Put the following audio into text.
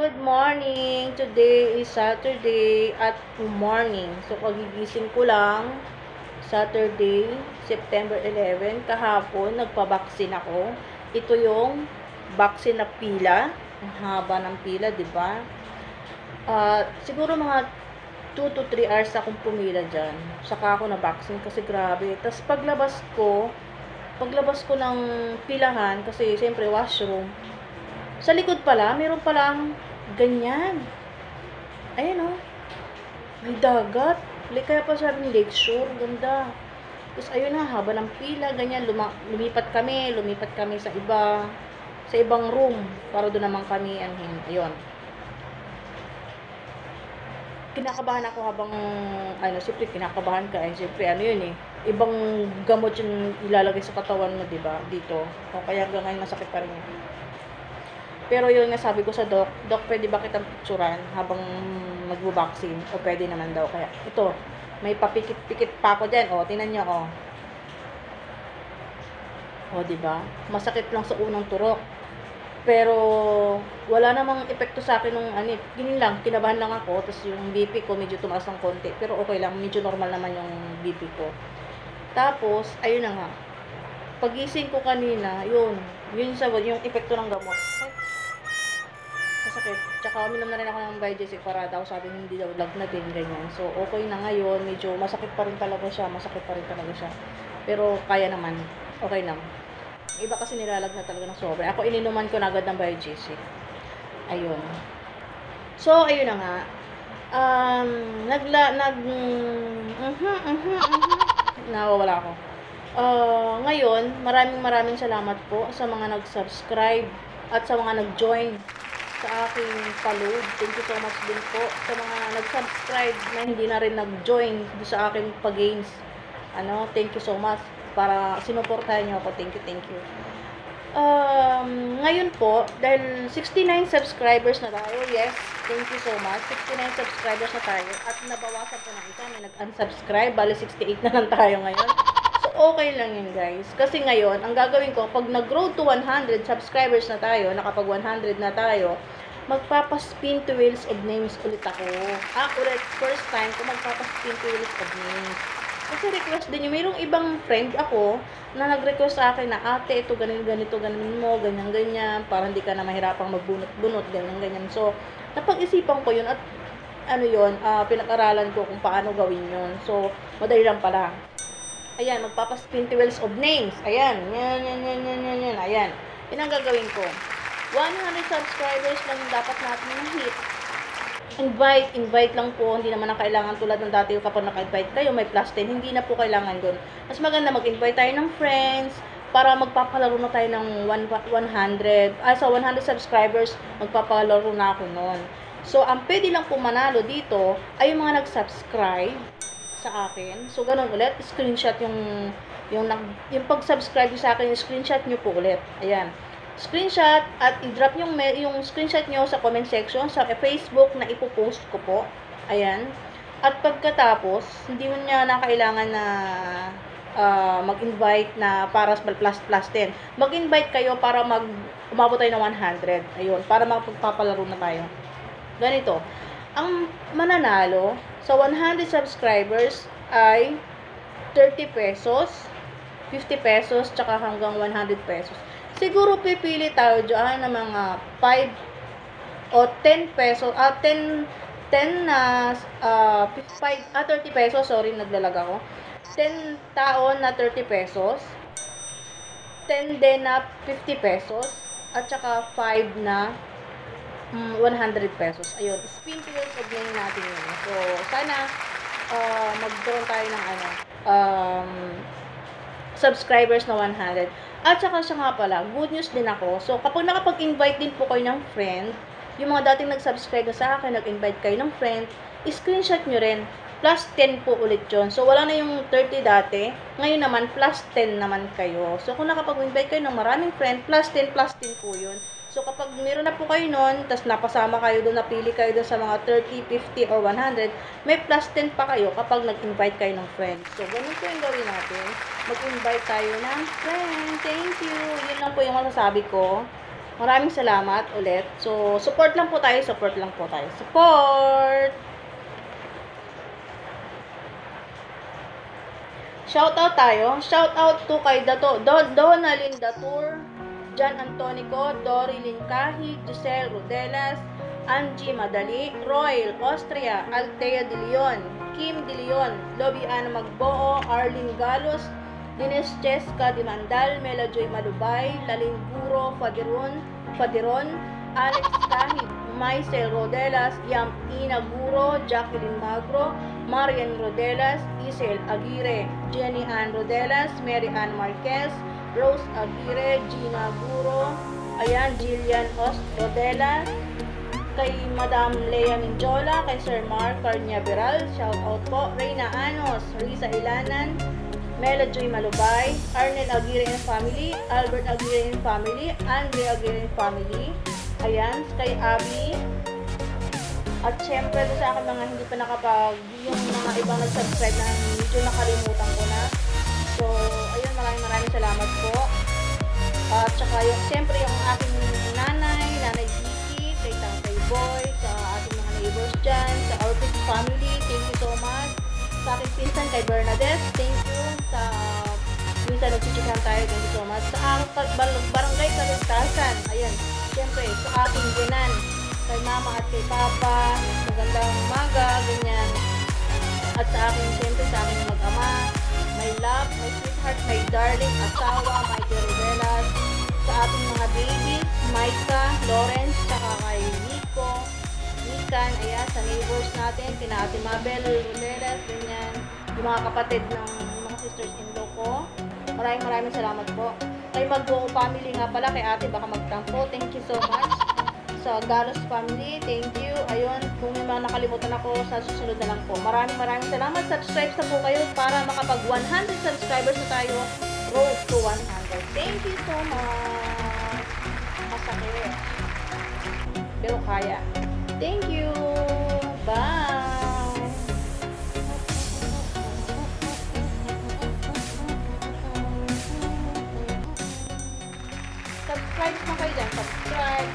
good morning. Today is Saturday at morning. So, pagigising ko lang, Saturday, September 11, kahapon, nagpabaksin ako. Ito yung vaccine na pila. Ang haba ng pila, di ba? Siguro mga 2 to 3 hours akong pumila dyan. Saka ako na vaccine kasi grabe. Tapos paglabas ko ng pilahan, kasi siyempre washroom, sa likod pala, meron palang ganyan. Ayan o. May dagat. Kaya pa sabing lakeshore. Ganda. Tapos ayun na, haba ng pila, ganyan. Lumipat kami sa ibang room. Para doon naman kami, ayun. Kinakabahan ako habang, siyempre kinakabahan ka. Siyempre, yun eh. Ibang gamot yung ilalagay sa katawan mo, diba? Dito. O kaya hanggang ngayon masakit pa rin yun. Pero yun nga sabi ko sa doc, pwede ba kitang picturean habang magbo-vaccine? O pwede naman daw. Kaya ito, may papikit-pikit pa ako dyan. O, tingnan nyo, o. O, diba? Masakit lang sa unang turok. Pero, wala namang epekto sa akin nung, ganyan lang, kinabahan lang ako. Tapos yung BP ko medyo tumaas ng konti. Pero okay lang, medyo normal naman yung BP ko. Tapos, ayun na nga. Pagising ko kanina, yung epekto ng gamot. Masakit. Tsaka uminom na rin ako ng Biogesic para daw sabi hindi daw lagnatin, ganyan. So, okay na ngayon. Medyo masakit pa rin talaga siya. Pero, kaya naman. Okay naman. Iba kasi nilalagnat talaga ng sobra. Ako, ininuman ko na agad ng Biogesic. Ayun. So, ayun na nga. Nawawala ako. Ngayon, maraming salamat po sa mga nag-subscribe at sa mga nag-join sa aking paload. Thank you so much din po sa mga nag-subscribe na hindi na rin nag-join sa aking pag-games. Thank you so much para sinuportahan niyo ako. Thank you. Ngayon po, dahil 69 subscribers na tayo, yes, thank you so much. 69 subscribers na tayo at nabawasan po ng isa, may nag-unsubscribe, bali 68 na lang tayo ngayon. So, okay lang yun, guys. Kasi ngayon, ang gagawin ko, pag nag-grow to 100 subscribers na tayo, nakapag 100 na tayo, magpapaspin to wheels of names ulit ako. First time ko magpapaspin to wheels of names. Kasi request din yung mayroong ibang friend ako na nag-request sa akin na ate, ito ganito, ganin mo, ganyan, para hindi ka na mahirapang magbunot, ganyan. So, napag-isipan ko yun at pinag-aralan ko kung paano gawin yun. So, madali lang pala. Ayan, magpapaspin to wheels of names. Ayan, yan. Ayan, yun ang gagawin ko. 100 subscribers lang dapat natin na-hit. Invite lang po, hindi naman na kailangan tulad ng dati kapag naka-invite kayo, may plus 10, hindi na po kailangan doon. Mas maganda mag-invite tayo ng friends, para magpapalaro na tayo ng 100 subscribers, magpapalaro na ako noon. So, ang pwede lang po manalo dito, ay yung mga nag-subscribe sa akin. So, ganun ulit, screenshot yung pag-subscribe sa akin, yung screenshot nyo po ulit. Ayan. Screenshot at i-drop yung screenshot nyo sa comment section sa Facebook na ipopost ko po. Ayan. At pagkatapos, hindi mo niya na kailangan na mag-invite na para plus 10. Mag-invite kayo para umabot tayo ng 100. Ayun, para magpapalaro na tayo. Ganito. Ang mananalo sa 100 subscribers ay 30 pesos, 50 pesos, tsaka hanggang 100 pesos. Siguro pipili tayo dyan ng mga 5 o 10 pesos, 30 pesos, sorry, naglalag ako. 10 taon na 30 pesos, 10 din na 50 pesos, at saka 5 na 100 pesos. Ayun, spin to wheels of name natin yun. So, sana magkaroon tayo ng subscribers na 100. At saka siya nga pala, good news din ako. So, kapag nakapag-invite din po kayo ng friend, yung mga dating nag-subscribe na sa akin, nag-invite kayo ng friend, screenshot nyo rin. Plus 10 po ulit yun. So, wala na yung 30 dati. Ngayon naman, plus 10 naman kayo. So, kung nakapag-invite kayo ng maraming friend, plus 10 po yun. So, kapag meron na po kayo nun, tas napasama kayo doon, napili kayo doon sa mga 30, 50, or 100, may plus 10 pa kayo kapag nag-invite kayo ng friends. So, ganun po yung gawin natin. Mag-invite tayo ng friend. Thank you. Yun lang po yung masasabi ko. Maraming salamat ulit. So, support lang po tayo, support lang po tayo. Support! Shoutout tayo. Shoutout to kay Donalyn Datur, John Antonico, Dory Lincahi, Giselle Rodelas, Angie Madali, Royal Austria, Altea De Leon, Kim De Leon, Lobiana Magboo, Arlene Galos, Dines Cheska Dimandal, Mela Joy Malubay, Lalinguro Fadiron, Alex Kahid, Maisel Rodelas, Yam Ina Guro, Jacqueline Magro, Marian Rodelas, Isel Aguirre, Jenny Ann Rodelas, Mary Ann Marquez, Rose Aguirre, Gina Guro, ayan, Jillian Rodelas, kay Madam Lea Minjola, kay Sir Mark Carniaveral, shout out po, Reyna Anos, Risa Ilanan, Mela Joy Malubay, Arnel Aguirre and Family, Albert Aguirre and Family, Andre Aguirre and Family, ayan, kay Abby, at syempre sa akin mga hindi pa yung mga ibang nag-subscribe na medyo nakalimutan ko na. So, ayun, maraming salamat po. At saka yung, syempre yung aking nanay Vicky, kay Tatay Boy, sa ating mga neighbors dyan, sa Orchid Family, thank you so much. Sa aking pinsan kay Bernadette, thank you. Sa minsan nagchichikan tayo, thank you so much. Sa aking barangay Kalutasan, ayan, syempre, sa aking ginan, kay mama at kay papa, magandang umaga, ganyan. At sa akin, siyempre sa aking mag-ama, my love, my sweetheart, my darling, asawa, Mikey Rodelas, sa ating mga babies, Micah, Lawrence, saka kay Nico, Nikan, ayan, sa neighbors natin, kina Ate Mabel Rodelas, ganyan, yung mga kapatid ng mga sisters-in-law ko. Maraming salamat po. Kay Magbuo family nga pala, kay ate, baka magtampo, thank you so much. Sa Galos family, thank you. Ayun, kung may mga nakalimutan ako, sa susunod na lang po. Maraming salamat. Subscribe na po kayo para makapag 100 subscribers na tayo. Road to 100. Thank you so much. Masakit. Pero kaya. Thank you. Bye. Subscribe na kayo dyan. Subscribe.